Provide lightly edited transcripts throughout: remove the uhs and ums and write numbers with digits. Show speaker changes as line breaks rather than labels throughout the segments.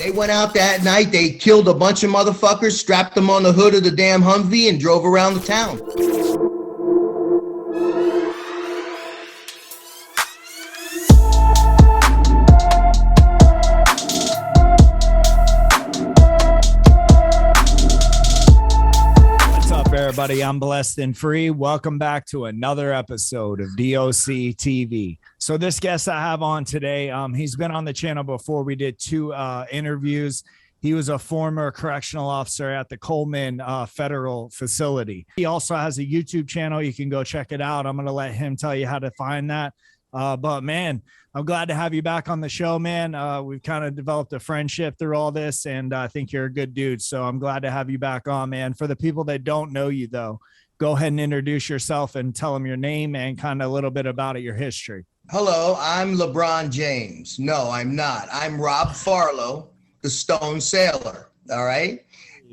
They went out that night, they killed a bunch of motherfuckers, strapped them on the hood of the damn Humvee and drove around the town.
Everybody, I'm Blessed and Free. Welcome back to another episode of DOC TV. So this guest I have on today, he's been on the channel before. We did two interviews. He was a former correctional officer at the Coleman Federal Facility. He also has a YouTube channel. You can go check it out. I'm going to let him tell you how to find that. But man, I'm glad to have you back on the show, man. We've kind of developed a friendship through all this, and I think you're a good dude. So I'm glad to have you back on, man. For the people that don't know you, though, go ahead and introduce yourself and tell them your name and kind of a little bit about your history.
Hello, I'm LeBron James. No, I'm not. I'm Rob Farlow, the Stone Sailor. All right.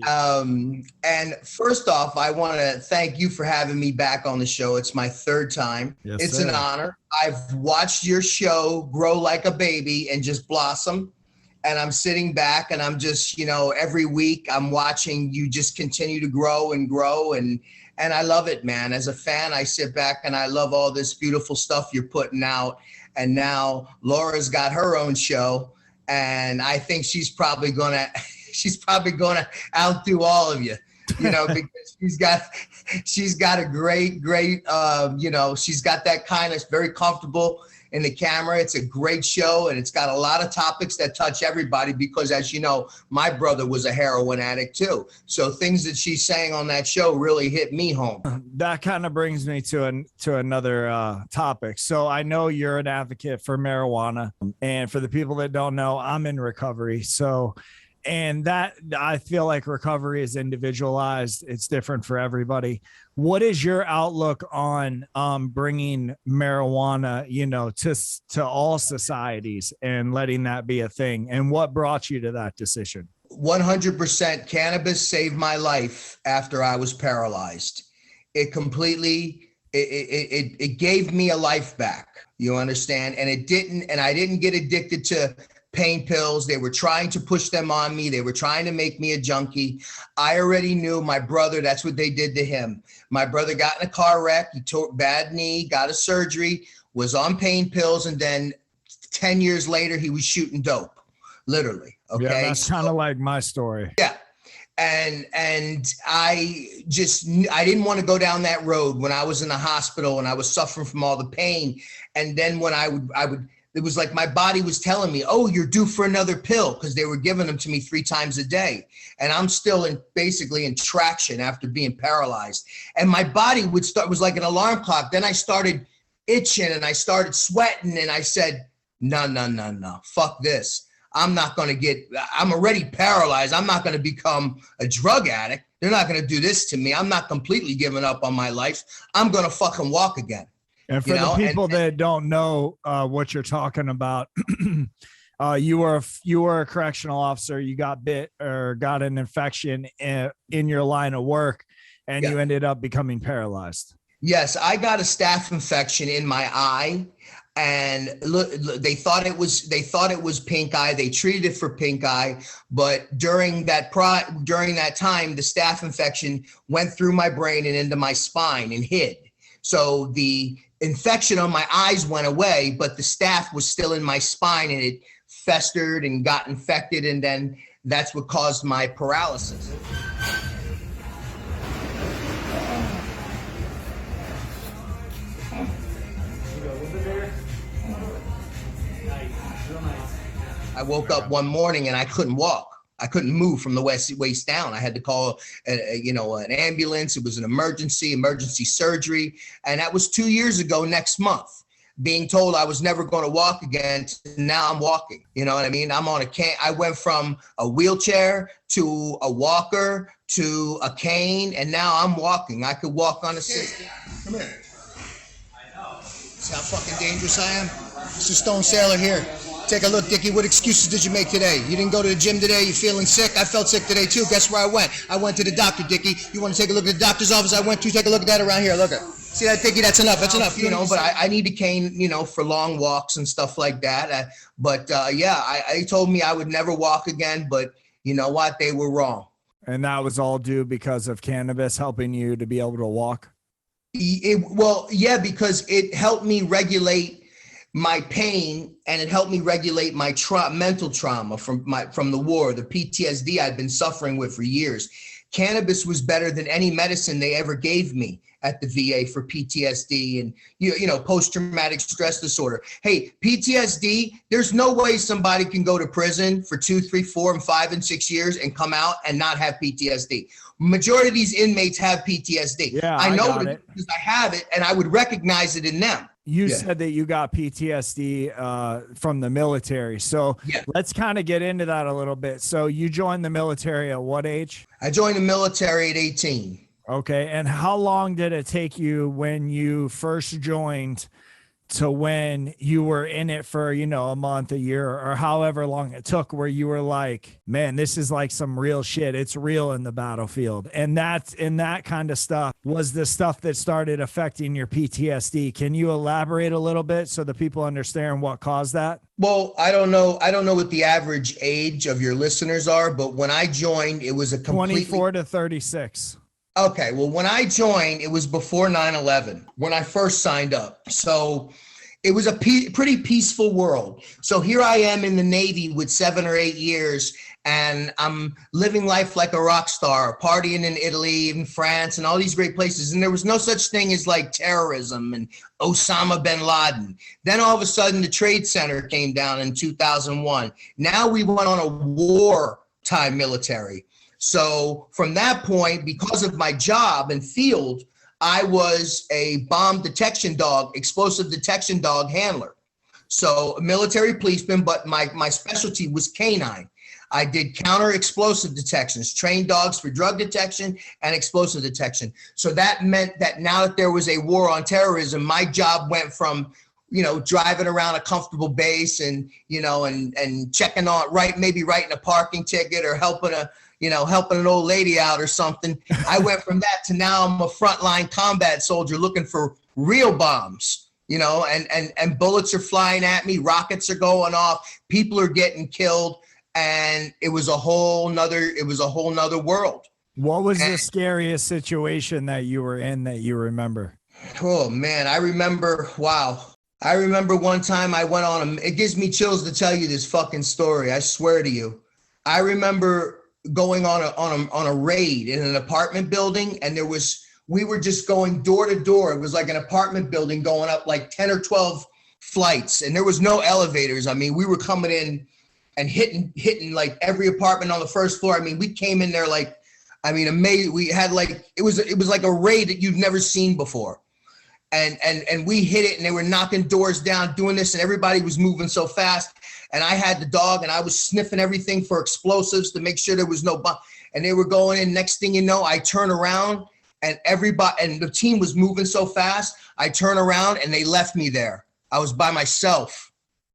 And first off, I want to thank you for having me back on the show. It's my third time. Yes, it's an honor. I've watched your show grow like a baby and just blossom. And I'm sitting back and I'm just, every week I'm watching you just continue to grow and grow. And I love it, man. As a fan, I sit back and I love all this beautiful stuff you're putting out. And now Laura's got her own show. And I think she's probably going to outdo all of you, because she's got a great, she's got that kind of very comfortable in the camera. It's a great show, and it's got a lot of topics that touch everybody because, as you know, my brother was a heroin addict too. So things that she's saying on that show really hit me home.
That kind of brings me to another topic. So I know you're an advocate for marijuana, and for the people that don't know, I'm in recovery. And that, I feel like recovery is individualized. It's different for everybody. What is your outlook on bringing marijuana, to all societies and letting that be a thing? And what brought you to that decision?
100% cannabis saved my life after I was paralyzed. It completely, it gave me a life back. You understand? And I didn't get addicted to pain pills. They were trying to push them on me. They were trying to make me a junkie. I already knew my brother. That's what they did to him. My brother got in a car wreck. He tore bad knee, got a surgery, was on pain pills. And then 10 years later, he was shooting dope, literally. Okay.
Yeah, that's kind of like my story.
Yeah. And I didn't want to go down that road when I was in the hospital and I was suffering from all the pain. And then when I would, it was like my body was telling me, oh, you're due for another pill, because they were giving them to me 3 times a day. And I'm still basically in traction after being paralyzed. And my body was like an alarm clock. Then I started itching and I started sweating and I said, no, fuck this. I'm already paralyzed. I'm not going to become a drug addict. They're not going to do this to me. I'm not completely giving up on my life. I'm going to fucking walk again.
And for the people that don't know what you're talking about, you were a correctional officer. You got bit or got an infection in your line of work, and you ended up becoming paralyzed.
Yes, I got a staph infection in my eye, and look, they thought it was pink eye. They treated it for pink eye, but during that time, the staph infection went through my brain and into my spine and hid. So the infection on my eyes went away, but the staph was still in my spine and it festered and got infected. And then that's what caused my paralysis. I woke up one morning and I couldn't walk. I couldn't move from the waist down. I had to call, an ambulance. It was an emergency surgery. And that was 2 years ago next month, being told I was never going to walk again. Now I'm walking. You know what I mean? I'm on a cane. I went from a wheelchair to a walker to a cane. And now I'm walking. I could walk on a system. Come here. I know. See how fucking dangerous I am? It's the Stone Sailor here. Take a look, Dickie. What excuses did you make today? You didn't go to the gym today? You feeling sick? I felt sick today too. Guess where I went? I went to the doctor, Dickie. You want to take a look at the doctor's office I went to? Take a look at that around here. Look at. See, I think that's enough. That's enough, but I need a cane, for long walks and stuff like that. They told me I would never walk again, but you know what? They were wrong.
And that was all due because of cannabis helping you to be able to walk?
Because it helped me regulate my pain, and it helped me regulate my mental trauma from the war, the PTSD I'd been suffering with for years. Cannabis was better than any medicine they ever gave me at the VA for PTSD and post-traumatic stress disorder. Hey, PTSD, there's no way somebody can go to prison for 2, 3, 4, and 5 and 6 years and come out and not have PTSD. Majority of these inmates have PTSD.
Yeah,
I know it because I have it, and I would recognize it in them.
You said that you got PTSD from the military. So let's kind of get into that a little bit. So you joined the military at what age?
I joined the military at 18.
Okay. And how long did it take you when you first joined to when you were in it for, a month, a year, or however long it took, where you were like, man, this is like some real shit. It's real in the battlefield. And that kind of stuff was the stuff that started affecting your PTSD. Can you elaborate a little bit so the people understand what caused that?
Well, I don't know what the average age of your listeners are, but when I joined, it was a
24 to 36.
Okay, well, when I joined, it was before 9/11, when I first signed up. So it was a pretty peaceful world. So here I am in the Navy with 7 or 8 years, and I'm living life like a rock star, partying in Italy and France and all these great places. And there was no such thing as like terrorism and Osama bin Laden. Then all of a sudden, the Trade Center came down in 2001. Now we went on a wartime military. So from that point, because of my job and field, I was a bomb detection dog, explosive detection dog handler. So a military policeman, but my specialty was canine. I did counter explosive detections, trained dogs for drug detection and explosive detection. So that meant that now that there was a war on terrorism, my job went from driving around a comfortable base and checking on maybe writing a parking ticket or helping an old lady out or something. I went from that to now I'm a frontline combat soldier looking for real bombs, and bullets are flying at me, rockets are going off, people are getting killed, and it was a whole nother world. What was
the scariest situation that you were in that you remember?
Oh man, I remember one time I went on it gives me chills to tell you this fucking story. I swear to you. I remember going on a raid in an apartment building, and we were just going door to door. It was like an apartment building going up like 10 or 12 flights, and there was no elevators. I mean, we were coming in and hitting like every apartment on the first floor. I mean, we came in there amazing. We had it was like a raid that you've never seen before. And we hit it, and they were knocking doors down, doing this, and everybody was moving so fast. And I had the dog, and I was sniffing everything for explosives to make sure there was no bomb. And they were going in. Next thing you know, I turn around, and the team was moving so fast. I turn around, and they left me there. I was by myself.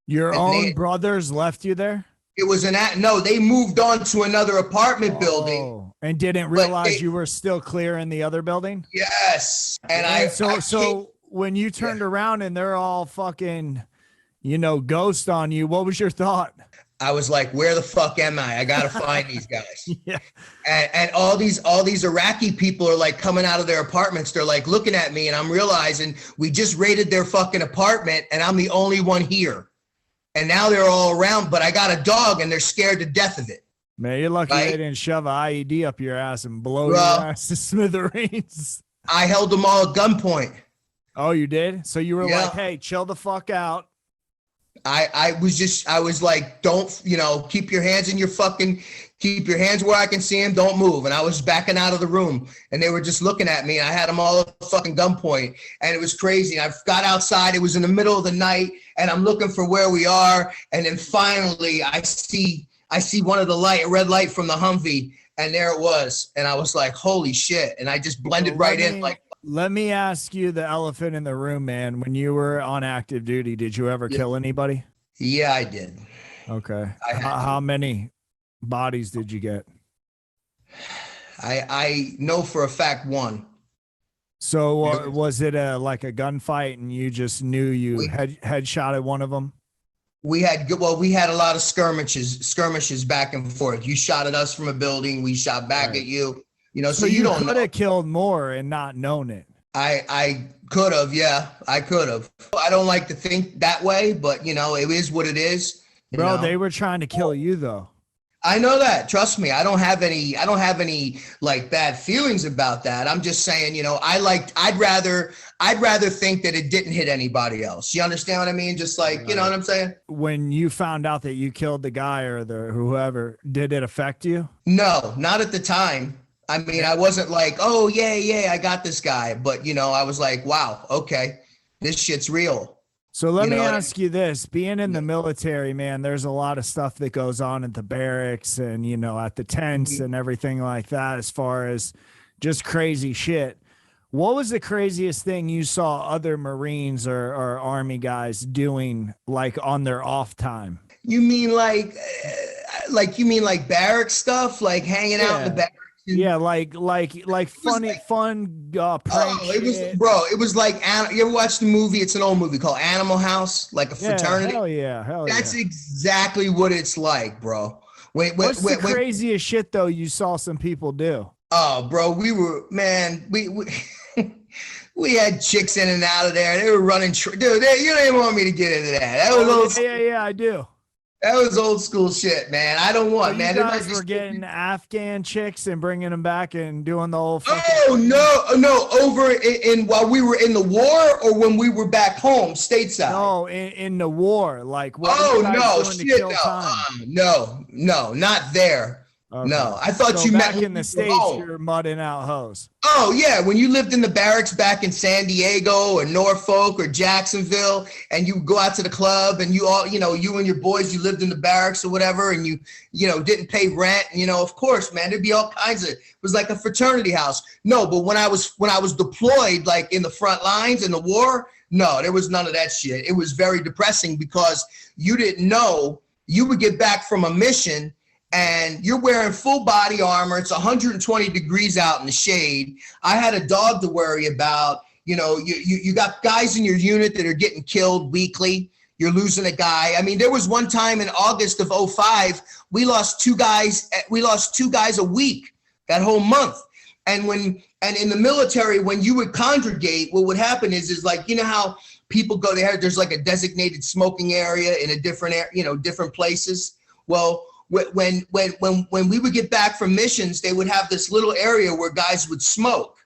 Your own brothers left you there?
It was no, they moved on to another apartment building.
And didn't realize you were still clear in the other building?
Yes. And
so when you turned around and they're all fucking, ghost on you, what was your thought?
I was like, where the fuck am I? I gotta find these guys. Yeah. And all these Iraqi people are like coming out of their apartments. They're like looking at me, and I'm realizing we just raided their fucking apartment, and I'm the only one here. And now they're all around, but I got a dog, and they're scared to death of it.
Man, you're lucky they didn't shove an IED up your ass and blow your ass to smithereens.
I held them all at gunpoint.
Oh, you did? So you were like, hey, chill the fuck out.
I was like, don't, keep your hands where I can see them. Don't move. And I was backing out of the room, and they were just looking at me. And I had them all at fucking gunpoint, and it was crazy. And I got outside. It was in the middle of the night, and I'm looking for where we are. And then finally I see one of the red light from the Humvee, and there it was. And I was like, holy shit. And I just blended right in.
Let me ask you the elephant in the room, man. When you were on active duty, did you ever kill anybody?
Yeah, I did.
Okay. How many bodies did you get?
I know for a fact one.
So
It was-
was it like a gunfight and you just knew you
we
had headshot at one of them?
we had a lot of skirmishes back and forth. You shot at us from a building, we shot back
Right.
at you. You know,
So
so you
you
don't
could
know.
have killed more and not known it.
I could have, yeah, I could have. I don't like to think that way, but you know, it is what it is. You
Bro,
know,
they were trying to kill you though.
I know that. Trust me, I don't have any like bad feelings about that. I'm just saying, you know, I'd rather think that it didn't hit anybody else. You understand what I mean? Just like, you know what I'm saying?
When you found out that you killed the guy or the whoever, did it affect you?
No, not at the time. I mean, I wasn't like, oh yeah, I got this guy. But you know, I was like, wow, okay, this shit's real.
So let
You
me
know what I
ask you this, being in the
mean?
military, man, there's a lot of stuff that goes on at the barracks and, you know, at the tents
Mhm.
and everything like that, as far as just crazy shit. What was the craziest thing you saw other Marines or Army guys doing like on their off time?
You mean like you mean like barrack stuff, like hanging out in the
Yeah.
barracks?
Yeah, like
Was
funny,
like,
fun prank
oh, it was,
shit.
bro. It was like, you ever watched the movie? It's an old movie called Animal House, like a
Yeah,
fraternity.
hell yeah, hell yeah.
That's exactly what it's like, bro.
What's the craziest shit though you saw some people do?
Oh, bro, we were, man, we we had chicks in and out of there. They were running, dude. You don't even want me to get into that.
Yeah, I do.
That was old school shit, man. I don't
So
want,
you
man.
guys were getting Afghan chicks and bringing them back and doing the whole fucking
Oh no! Over in while we were in the war, or when we were back home stateside.
No, in the war. Like what were
Oh
you guys
no,
doing to
shit,
kill
no,
time?
no, not there.
Okay.
No, I thought
So
you meant
back in the
when we were
States,
home.
you're mudding out hoes.
Oh yeah, when you lived in the barracks back in San Diego or Norfolk or Jacksonville, and you go out to the club, and you all, you know, you and your boys, you lived in the barracks or whatever, and you know, didn't pay rent. You know, of course, man, there'd be all kinds of. It was like a fraternity house. No, but when I was deployed, like in the front lines in the war, no, there was none of that shit. It was very depressing because you didn't know. You would get back from a mission and you're wearing full body armor. It's 120 degrees out in the shade. I had a dog to worry about. You know, you got guys in your unit that are getting killed weekly. You're losing a guy. I mean, there was one time in August of 05, we lost two guys a week that whole month. And in the military, when you would congregate, what would happen is like, you know how people go there, there's like a designated smoking area in a different, different places. Well, when we would get back from missions, they would have this little area where guys would smoke,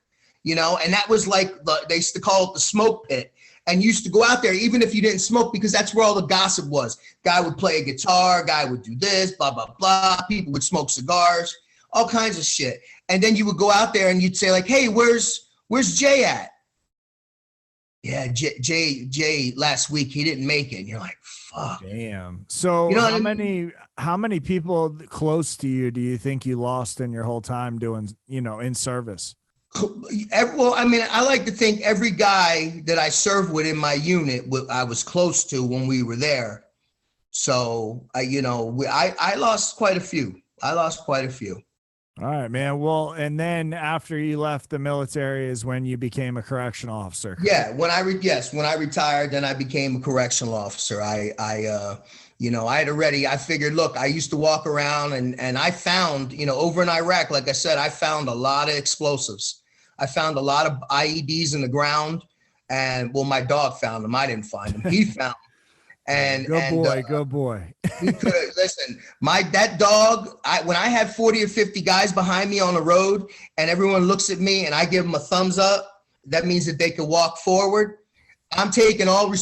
you know, and that was like, they used to call it the smoke pit. And you used to go out there, even if you didn't smoke, because that's where all the gossip was. Guy would play a guitar, guy would do this, blah, blah, blah. People would smoke cigars, all kinds of shit. And then you would go out there and you'd say like, hey, where's Jay at? Yeah, Jay last week, he didn't make it. And you're like, fuck.
Damn. So
You know what
how
I mean?
many people close to you do you think you lost in your whole time doing, you know, in service?
Well, I mean, I like to think every guy that I served with in my unit, I was close to when we were there. So, I lost quite a few.
All right, man. Well, and then after you left the military is when you became a correctional officer.
Yeah, when I retired, then I became a correctional officer. I had already, I figured, look, I used to walk around and I found, over in Iraq, like I said, I found a lot of explosives. I found a lot of IEDs in the ground, and well, my dog found them. I didn't find them. He found them. And
good boy.
He could listen. That dog. When I had 40 or 50 guys behind me on the road, and everyone looks at me, and I give them a thumbs up, that means that they can walk forward. I'm taking all.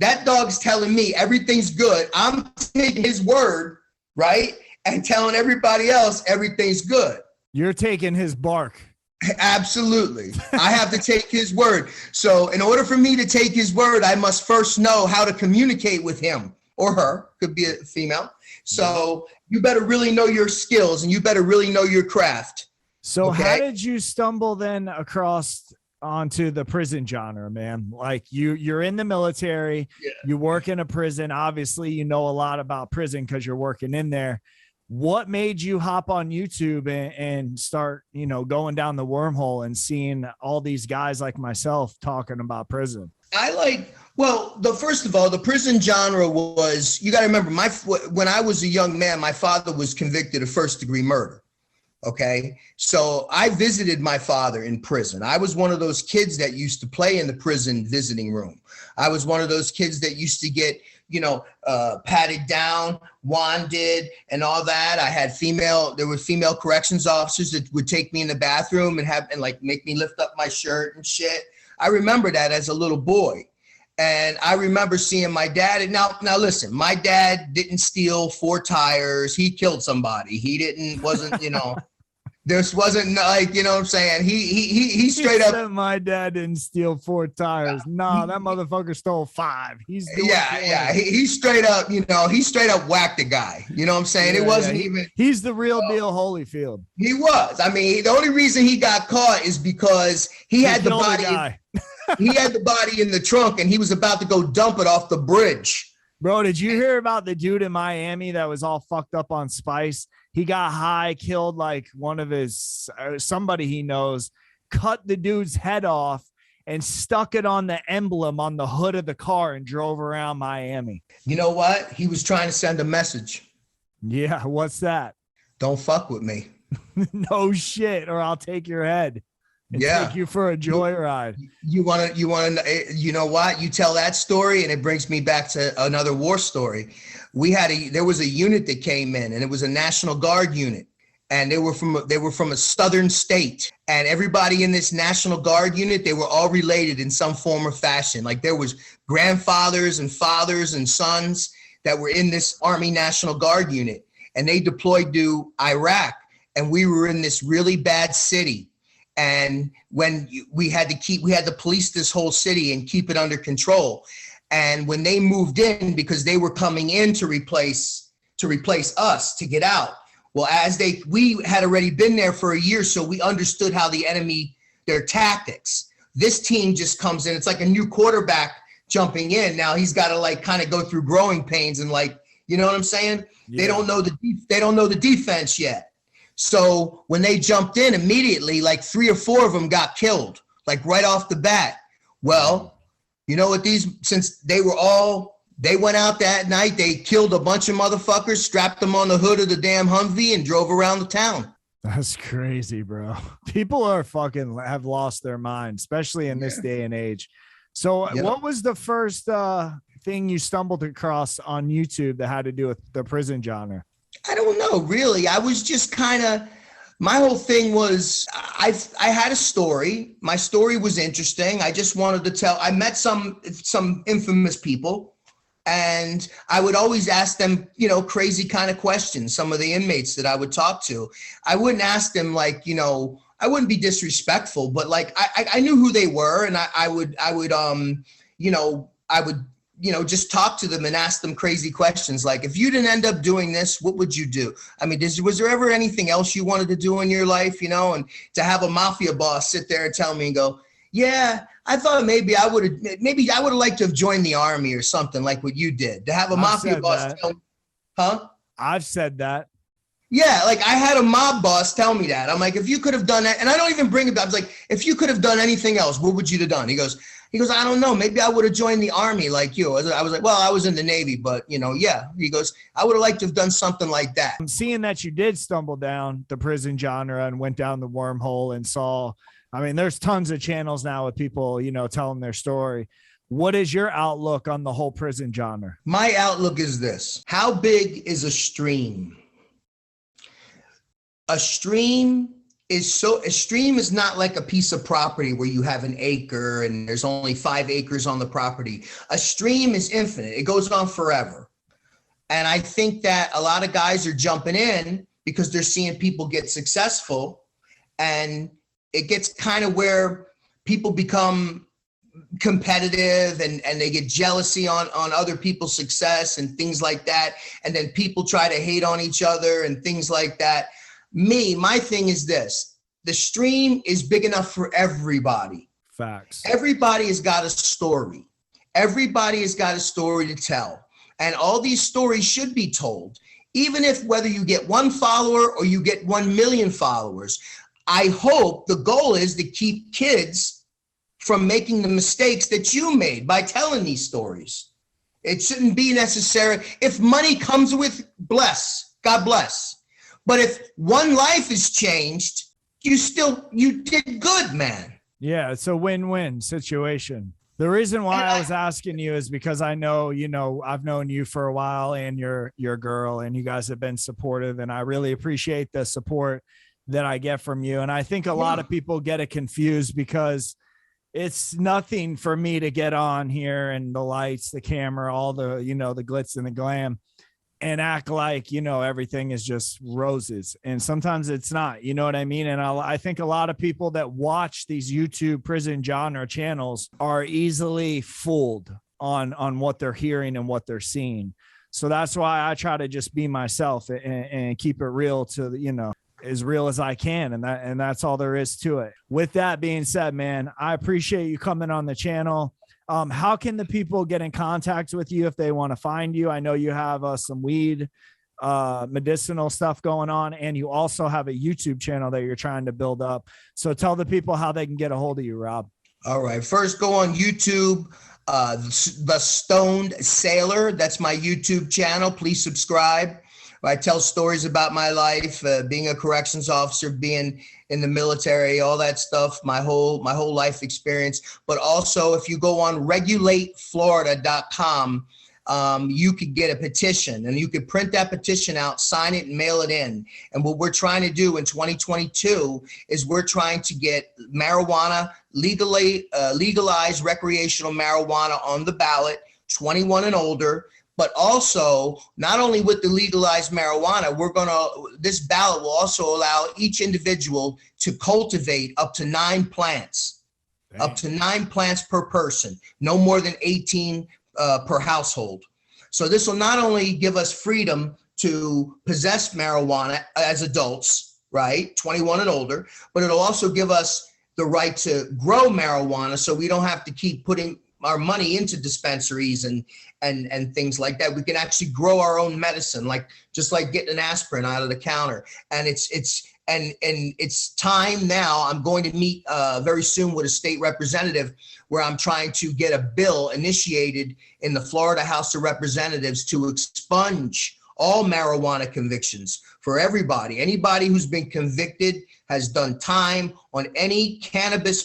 That dog's telling me everything's good. I'm taking his word, right, and telling everybody else everything's good.
You're taking his bark.
Absolutely. I have to take his word. So in order for me to take his word, I must first know how to communicate with him or her, could be a female. So you better really know your skills and you better really know your craft.
So
okay?
How did you stumble then across onto the prison genre, man? Like you're in the military, You work in a prison. Obviously, you know a lot about prison because you're working in there. What made you hop on YouTube and start, going down the wormhole and seeing all these guys like myself talking about prison?
First of all, the prison genre was, you got to remember, when I was a young man, my father was convicted of first-degree murder. Okay. So I visited my father in prison. I was one of those kids that used to play in the prison visiting room. I was one of those kids that used to get, patted down, wanded and all that. There were female corrections officers that would take me in the bathroom and make me lift up my shirt and shit. I remember that as a little boy. And I remember seeing my dad. And now listen, my dad didn't steal 4 tires. He killed somebody. This wasn't like, what I'm saying? He straight up.
My dad didn't steal 4 tires. No, that motherfucker stole 5. He's doing
He straight up, he straight up whacked the guy. You know what I'm saying? It wasn't even.
He's the real deal Holyfield.
He was. I mean, the only reason he got caught is because he had the body. He had the body in the trunk and he was about to go dump it off the bridge.
Bro, did you hear about the dude in Miami that was all fucked up on spice? He got high, killed like one of his, somebody he knows, cut the dude's head off and stuck it on the emblem on the hood of the car and drove around Miami.
You know what? He was trying to send a message.
Yeah, what's that?
Don't fuck with me.
No shit, or I'll take your head. And take you for a joyride. You
know what? You tell that story and it brings me back to another war story. There was a unit that came in and it was a National Guard unit and they were from a southern state, and everybody in this National Guard unit, they were all related in some form or fashion. Like there was grandfathers and fathers and sons that were in this Army National Guard unit, and they deployed to Iraq, and we were in this really bad city. And when we had to police this whole city and keep it under control. And when they moved in, because they were coming in to replace us to get out. Well, we had already been there for a year, so we understood how their tactics. This team just comes in. It's like a new quarterback jumping in. Now he's got to kind of go through growing pains and you know what I'm saying? Yeah. They don't know the defense yet. So when they jumped in immediately, 3 or 4 of them got killed, right off the bat. Well, you know what, since they went out that night, they killed a bunch of motherfuckers, strapped them on the hood of the damn Humvee and drove around the town.
That's crazy, bro. People have lost their mind, especially in this day and age. So What was the first thing you stumbled across on YouTube that had to do with the prison genre?
I don't know, really. I was just my whole thing was I had a story. My story was interesting. I just wanted to tell. I met some infamous people, and I would always ask them, crazy kind of questions. Some of the inmates that I would talk to, I wouldn't ask them I wouldn't be disrespectful, but I knew who they were, and I would just talk to them and ask them crazy questions. Like, if you didn't end up doing this, what would you do? I mean, was there ever anything else you wanted to do in your life, and to have a mafia boss sit there and tell me and go, yeah, I thought maybe I would have liked to have joined the army or something like what you did. To have a mafia boss tell me, huh?
I've said that.
Yeah, I had a mob boss tell me that. I'm like, if you could have done that, and I don't even bring it up. I was like, if you could have done anything else, what would you have done? He goes, I don't know. Maybe I would have joined the army like you. I was like, well, I was in the Navy, but yeah. He goes, I would have liked to have done something like that.
I'm seeing that you did stumble down the prison genre and went down the wormhole and saw, there's tons of channels now with people, telling their story. What is your outlook on the whole prison genre?
My outlook is this. How big is a stream? A stream is not like a piece of property where you have an acre and there's only 5 acres on the property. A stream is infinite. It goes on forever. And I think that a lot of guys are jumping in because they're seeing people get successful, and it gets kind of where people become competitive and they get jealousy on other people's success and things like that. And then people try to hate on each other and things like that. My thing is this: the stream is big enough for everybody.
Facts.
Everybody has got a story. Everybody has got a story to tell. And all these stories should be told. even if whether you get 1 follower or you get 1 million followers, I hope the goal is to keep kids from making the mistakes that you made by telling these stories. It shouldn't be necessary. If money comes with, bless, God bless. But if one life is changed, you did good, man.
Yeah, it's a win-win situation. The reason why I was asking you is because I know, I've known you for a while and your girl, and you guys have been supportive, and I really appreciate the support that I get from you. And I think a lot of people get it confused because it's nothing for me to get on here and the lights, the camera, all the, the glitz and the glam and act like, everything is just roses. And sometimes it's not, you know what I mean? And I think a lot of people that watch these YouTube prison genre channels are easily fooled on what they're hearing and what they're seeing. So that's why I try to just be myself and keep it real to, as real as I can. And that's all there is to it. With that being said, man, I appreciate you coming on the channel. How can the people get in contact with you if they want to find you? I know you have some weed, medicinal stuff going on, and you also have a YouTube channel that you're trying to build up. So tell the people how they can get a hold of you, Rob.
All right. First, go on YouTube, The Stoned Sailor. That's my YouTube channel. Please subscribe. I tell stories about my life, being a corrections officer, being in the military, all that stuff, my whole life experience. But also, if you go on regulateflorida.com, you could get a petition, and you could print that petition out, sign it, and mail it in. And what we're trying to do in 2022 is we're trying to get marijuana legalized recreational marijuana on the ballot, 21 and older. But also, not only with the legalized marijuana, this ballot will also allow each individual to cultivate up to 9 plants, up to 9 plants per person, no more than 18 per household. So this will not only give us freedom to possess marijuana as adults, right, 21 and older, but it'll also give us the right to grow marijuana, so we don't have to keep putting our money into dispensaries and things like that. We can actually grow our own medicine, just like getting an aspirin out of the counter. And it's time now. I'm going to meet very soon with a state representative where I'm trying to get a bill initiated in the Florida House of Representatives to expunge all marijuana convictions for everybody. Anybody who's been convicted, has done time on any cannabis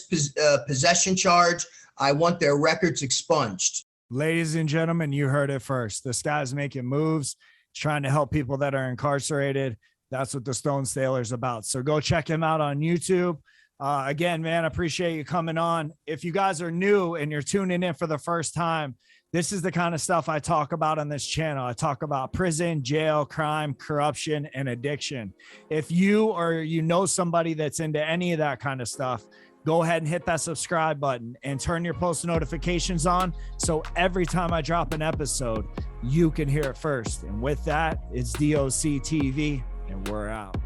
possession charge, I want their records expunged.
Ladies and gentlemen, you heard it first. This guy's making moves. He's trying to help people that are incarcerated. That's what the Stone Sailor is about. So go check him out on YouTube. Again, man, I appreciate you coming on. If you guys are new and you're tuning in for the first time, this is the kind of stuff I talk about on this channel. I talk about prison, jail, crime, corruption, and addiction. If you or somebody that's into any of that kind of stuff, go ahead and hit that subscribe button and turn your post notifications on, so every time I drop an episode, you can hear it first. And with that, it's DOC TV, and we're out.